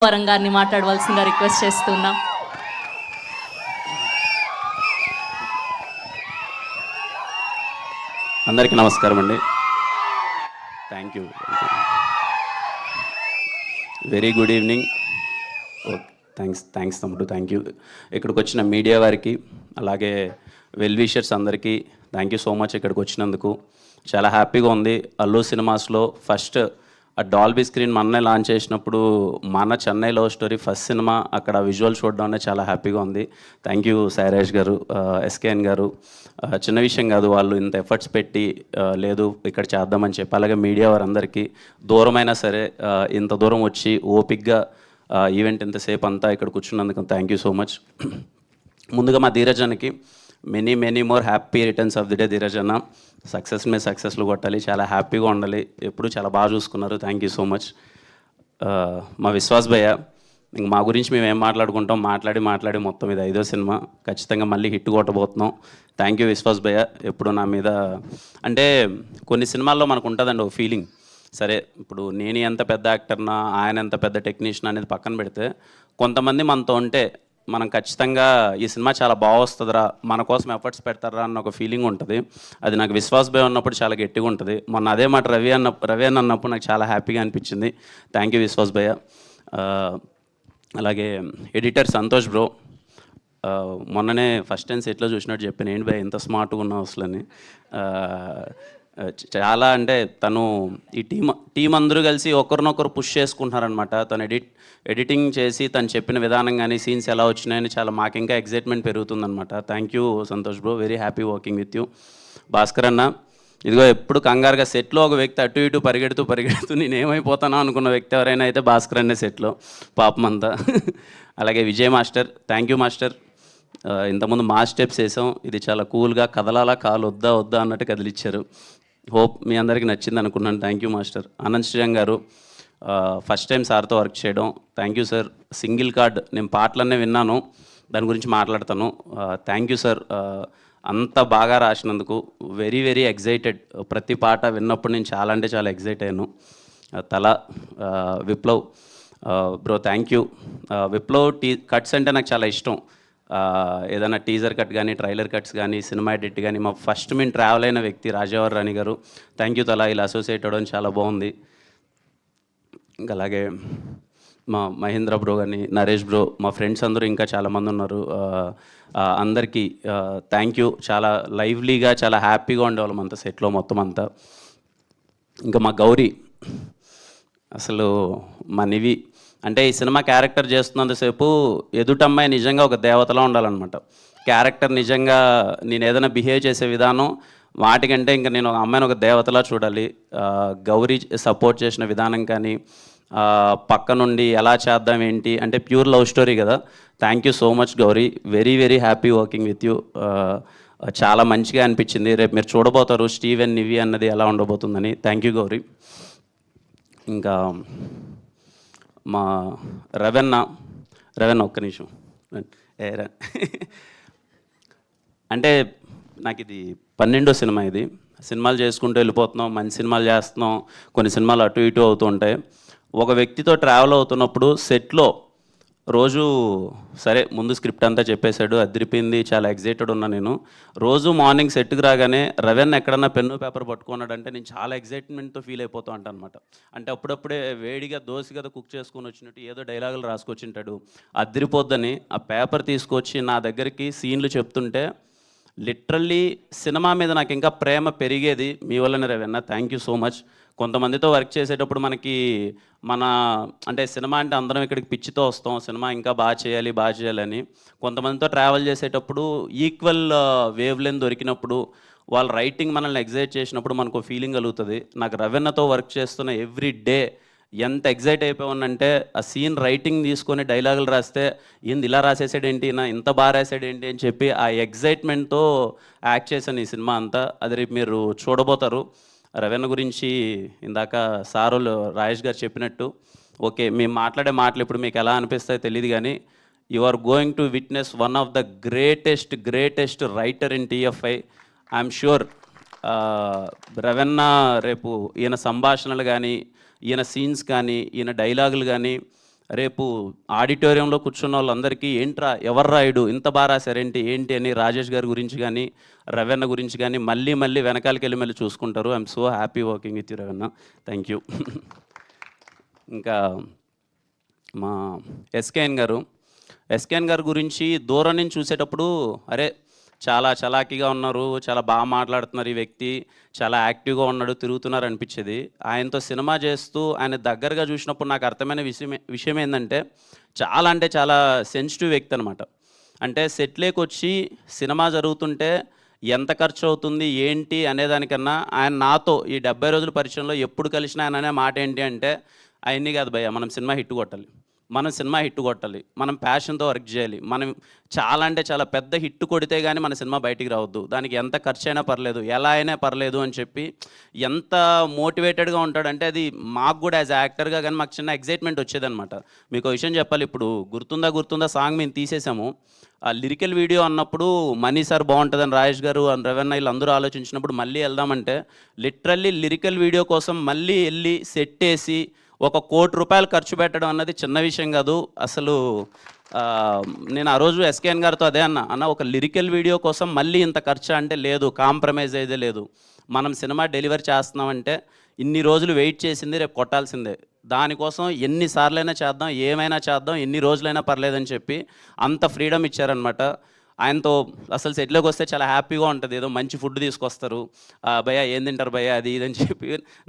వరం గారిని మాట్లాడవలసిందిగా రిక్వెస్ట్ చేస్తున్నాం. అందరికీ నమస్కారం అండి. Thank you. Very good evening. Thanks తమ్ముడు, థ్యాంక్ యూ. ఇక్కడికి వచ్చిన మీడియా వారికి, అలాగే వెల్ విషర్స్ అందరికీ థ్యాంక్ యూ సో మచ్. ఇక్కడికి వచ్చినందుకు చాలా హ్యాపీగా ఉంది. అల్లు సినిమాస్లో ఫస్ట్ ఆ డాల్బీ స్క్రీన్ మొన్నే లాంచ్ చేసినప్పుడు మన Chennai love story first cinema అక్కడ విజువల్ చూడడం చాలా హ్యాపీగా ఉంది. థ్యాంక్ యూ సాయిరాజ్ గారు, ఎస్కేఎన్ గారు. చిన్న విషయం కాదు, వాళ్ళు ఇంత ఎఫర్ట్స్ పెట్టి లేదు ఇక్కడ చేద్దామని చెప్పి, అలాగే మీడియా వారందరికీ దూరమైనా సరే ఇంత దూరం వచ్చి ఓపిక్గా ఈవెంట్ ఇంతసేపు అంతా ఇక్కడ కూర్చున్నందుకు థ్యాంక్ యూ సో మచ్. ముందుగా మా ధీరజన్కి many more happy returns of the day. Dheeraj అన్న సక్సెస్ మీద సక్సెస్లు కొట్టాలి, చాలా హ్యాపీగా ఉండాలి, ఎప్పుడు చాలా బాగా చూసుకున్నారు. Thank you so much. మా విశ్వాస్ భయ్య, ఇంక మా గురించి మేము ఏం మాట్లాడుకుంటాం, మాట్లాడి మొత్తం ఇది 5వ సినిమా, ఖచ్చితంగా మళ్ళీ హిట్ కొట్టబోతున్నాం. థ్యాంక్ యూ విశ్వాస్ భయ్య. ఎప్పుడు నా మీద అంటే కొన్ని సినిమాల్లో మనకు ఉంటుందండి ఒక ఫీలింగ్, సరే ఇప్పుడు నేను ఎంత పెద్ద యాక్టర్నా, ఆయన ఎంత పెద్ద టెక్నీషియన్ అనేది పక్కన పెడితే, కొంతమంది మనతో ఉంటే మనం ఖచ్చితంగా ఈ సినిమా చాలా బాగా వస్తుందిరా, మన కోసం ఎఫర్ట్స్ పెడతారా అన్న ఒక ఫీలింగ్ ఉంటుంది. అది నాకు విశ్వాస్ భయ్ ఉన్నప్పుడు చాలా గట్టిగా ఉంటుంది. మొన్న అదే మాట రవి అన్న అన్నప్పుడు నాకు చాలా హ్యాపీగా అనిపించింది. థ్యాంక్ యూ విశ్వాస్ భయ్య. అలాగే ఎడిటర్ సంతోష్ బ్రో, మొన్ననే ఫస్ట్ టైం సెట్లో చూసినట్టు చెప్పాను, ఏంటి భయ్ ఎంత స్మార్ట్గా ఉన్నావు అసలని. చాలా అంటే తను ఈ టీం అందరూ కలిసి ఒకరినొకరు పుష్ చేసుకుంటున్నారనమాట. తను ఎడిటింగ్ చేసి తను చెప్పిన విధానం కానీ సీన్స్ ఎలా వచ్చినాయని చాలా మాకు ఇంకా ఎగ్జైట్మెంట్ పెరుగుతుందనమాట. Thank you Santosh bro, very happy working with you. Bhaskar అన్న, ఇదిగో ఎప్పుడు కంగారుగా సెట్లో ఒక వ్యక్తి అటు ఇటు పరిగెడుతూ నేను ఏమైపోతానో అనుకున్న వ్యక్తి ఎవరైనా అయితే భాస్కర్ అన్నే సెట్లో, పాపం అంతా. అలాగే Vijay master, thank you master. ఇంతకుముందు మా స్టెప్స్ వేసాం, ఇది చాలా కూల్గా కదలాలా, కాలు వద్దా అన్నట్టు కదిలిచ్చారు. హోప్ మీ అందరికీ నచ్చింది అనుకున్నాను. Thank you master. Anand Sriram గారు, ఫస్ట్ టైం సార్తో వర్క్ చేయడం, thank you sir. Single card నేను పాటలన్నీ విన్నాను, దాని గురించి మాట్లాడతాను. థ్యాంక్ యూ సార్, అంత బాగా రాసినందుకు. వెరీ ఎగ్జైటెడ్, ప్రతి పాట విన్నప్పుడు నేను చాలా అంటే చాలా ఎగ్జైట్ అయ్యాను. Viplav bro, thank you. Viplav cuts అంటే నాకు చాలా ఇష్టం. ఏదైనా టీజర్ కట్ కానీ, ట్రైలర్ కట్స్ కానీ, సినిమా ఎడిట్ కానీ, మా ఫస్ట్ మేము ట్రావెల్ అయిన వ్యక్తి రాజావర్ రాణి గారు, థ్యాంక్ యూ. ఇలా అసోసియేట్ అవ్వడం చాలా బాగుంది. ఇంకా అలాగే మా మహేంద్ర బ్రో కానీ, నరేష్ బ్రో, మా ఫ్రెండ్స్ అందరూ ఇంకా చాలామంది ఉన్నారు. అందరికీ థ్యాంక్ యూ. చాలా లైవ్లీగా చాలా హ్యాపీగా ఉండేవాళ్ళం అంతా సెట్లో మొత్తం అంతా. ఇంకా మా గౌరీ, అసలు మా నివి అంటే ఈ సినిమా క్యారెక్టర్ చేస్తున్నంతసేపు ఎదుటమ్మాయి నిజంగా ఒక దేవతలా ఉండాలన్నమాట. క్యారెక్టర్ నిజంగా నేను ఏదైనా బిహేవ్ చేసే విధానం వాటికంటే ఇంకా నేను ఒక అమ్మాయిని ఒక దేవతలా చూడాలి. గౌరీ సపోర్ట్ చేసిన విధానం కానీ, పక్క నుండి ఎలా చేద్దాం ఏంటి అంటే ప్యూర్ లవ్ స్టోరీ కదా. Thank you so much Gauri, very happy working with you. చాలా మంచిగా అనిపించింది. రేపు మీరు చూడబోతారు స్టీవ్ అండ్ నివి అన్నది ఎలా ఉండబోతుందని. Thank you Gauri. ఇంకా మా రవెన్న ఒక్క నిమిషం అంటే నాకు ఇది 12వ సినిమా. ఇది సినిమాలు చేసుకుంటూ వెళ్ళిపోతున్నాం, మంచి సినిమాలు చేస్తున్నాం, కొన్ని సినిమాలు అటు ఇటు అవుతూ ఉంటాయి. ఒక వ్యక్తితో ట్రావెల్ అవుతున్నప్పుడు సెట్లో రోజు సరే ముందు స్క్రిప్ట్ అంతా చెప్పేశాడు, అదిరిపోయింది, చాలా ఎగ్జైటెడ్ ఉన్నా నేను. రోజు మార్నింగ్ సెట్కి రాగానే రవెన్న ఎక్కడన్నా పెన్ను పేపర్ పట్టుకున్నాడంటే నేను చాలా ఎగ్జైట్మెంట్తో ఫీల్ అయిపోతూ ఉంటాను అనమాట. అంటే అప్పుడప్పుడే వేడిగా దోశ కదా కుక్ చేసుకొని వచ్చినట్టు ఏదో డైలాగులు రాసుకొచ్చింటాడు, అదిరిపోద్దని ఆ పేపర్ తీసుకొచ్చి నా దగ్గరికి సీన్లు చెప్తుంటే లిటరల్లీ సినిమా మీద నాకు ఇంకా ప్రేమ పెరిగేది మీ వల్లనే Ravanna. Thank you so much. కొంతమందితో వర్క్ చేసేటప్పుడు మనకి అంటే సినిమా అంటే అందరం ఇక్కడికి పిచ్చితో వస్తాం, సినిమా ఇంకా బాగా చేయాలని. కొంతమందితో ట్రావెల్ చేసేటప్పుడు ఈక్వల్ వేవ్ లెంత్ దొరికినప్పుడు, వాళ్ళ రైటింగ్ మనల్ని ఎగ్జైట్ చేసినప్పుడు మనకు ఫీలింగ్ కలుగుతుంది. నాకు రవెన్నతో వర్క్ చేస్తున్న ఎవ్రీ డే ఎంత ఎగ్జైట్ అయిపోయానంటే, ఆ సీన్ రైటింగ్ తీసుకొని డైలాగులు రాస్తే ఏంది ఇలా రాసేసాడేంటి, నా ఇంత బాగా రాసాడేంటి అని చెప్పి ఆ ఎగ్జైట్మెంట్తో యాక్ట్ చేశాను ఈ సినిమా అంతా. అది రేపు మీరు చూడబోతారు. రవెన్న గురించి ఇందాక సారులు రాజేష్ గారు చెప్పినట్టు, ఓకే మేము మాట్లాడే మాటలు ఇప్పుడు మీకు ఎలా అనిపిస్తాయో తెలియదు కానీ, you are going to witness one of the greatest writer in TFI. I'm sure రవెన్న రేపు ఈయన సంభాషణలు కానీ, ఈయన సీన్స్ కానీ, ఈయన డైలాగులు కానీ రేపు ఆడిటోరియంలో కూర్చున్న వాళ్ళందరికీ ఏంట్రా ఎవరు రాయుడు ఇంత బాగా రాశారేంటి ఏంటి అని రాజేష్ గారి గురించి కానీ రవెన్న గురించి కానీ మళ్ళీ మళ్ళీ వెనకాలకి వెళ్ళి మళ్ళీ చూసుకుంటారు. I'm so happy working with you Ravanna. Thank you. ఇంకా మా ఎస్కేఎన్ గారు గురించి దూరం నుంచి చూసేటప్పుడు అరే చాలా చలాకీగా ఉన్నారు, చాలా బాగా మాట్లాడుతున్నారు, ఈ వ్యక్తి చాలా యాక్టివ్గా ఉన్నాడు, తిరుగుతున్నారు అనిపించేది. ఆయనతో సినిమా చేస్తూ ఆయన దగ్గరగా చూసినప్పుడు నాకు అర్థమైన విషయం ఏంటంటే చాలా సెన్సిటివ్ వ్యక్తి అనమాట. అంటే సెట్లోకి వచ్చి సినిమా జరుగుతుంటే ఎంత ఖర్చు అవుతుంది ఏంటి అనేదానికన్నా ఆయన నాతో ఈ 70 రోజుల పరిచయంలో ఎప్పుడు కలిసినా ఆయన అనే మాట ఏంటి అంటే అవన్నీ కాదు భయ్య, మనం సినిమా హిట్ కొట్టాలి, మనం ప్యాషన్తో వర్క్ చేయాలి, మనం చాలా పెద్ద హిట్ కొడితే కానీ మన సినిమా బయటికి రావద్దు, దానికి ఎంత ఖర్చు అయినా పర్లేదు, ఎలా అయినా పర్లేదు అని చెప్పి ఎంత మోటివేటెడ్గా ఉంటాడంటే అది మాకు కూడా యాజ్ యాక్టర్గా కానీ మాకు చిన్న ఎగ్జైట్మెంట్ వచ్చేదనమాట. మీకు ఒక విషయం చెప్పాలి, ఇప్పుడు గుర్తుందా సాంగ్ మేము తీసేసాము. ఆ లిరికల్ వీడియో అన్నప్పుడు మనీ సార్ బాగుంటుందని రాజేష్ గారు రవెన్న వీళ్ళందరూ ఆలోచించినప్పుడు మళ్ళీ వెళ్దామంటే లిటరల్లీ లిరికల్ వీడియో కోసం మళ్ళీ వెళ్ళి సెట్ వేసి ₹1 కోటి ఖర్చు పెట్టడం అన్నది చిన్న విషయం కాదు అసలు. నేను ఆ రోజు ఎస్కేఎన్ గారితో అదే అన్న ఒక లిరికల్ వీడియో కోసం మళ్ళీ ఇంత ఖర్చు అంటే లేదు, కాంప్రమైజ్ అయితే లేదు. మనం సినిమా డెలివరీ చేస్తున్నామంటే ఇన్ని రోజులు వెయిట్ చేసింది రేపు కొట్టాల్సిందే, దానికోసం ఎన్నిసార్లైనా చేద్దాం, ఏమైనా చేద్దాం, ఎన్ని రోజులైనా పర్లేదని చెప్పి అంత ఫ్రీడమ్ ఇచ్చారనమాట. ఆయనతో అసలు సెట్లోకి వస్తే చాలా హ్యాపీగా ఉంటుంది, ఏదో మంచి ఫుడ్ తీసుకొస్తారు, భయ్యా ఏం తింటారు భయ్యా అది ఇదని చెప్పి నాకు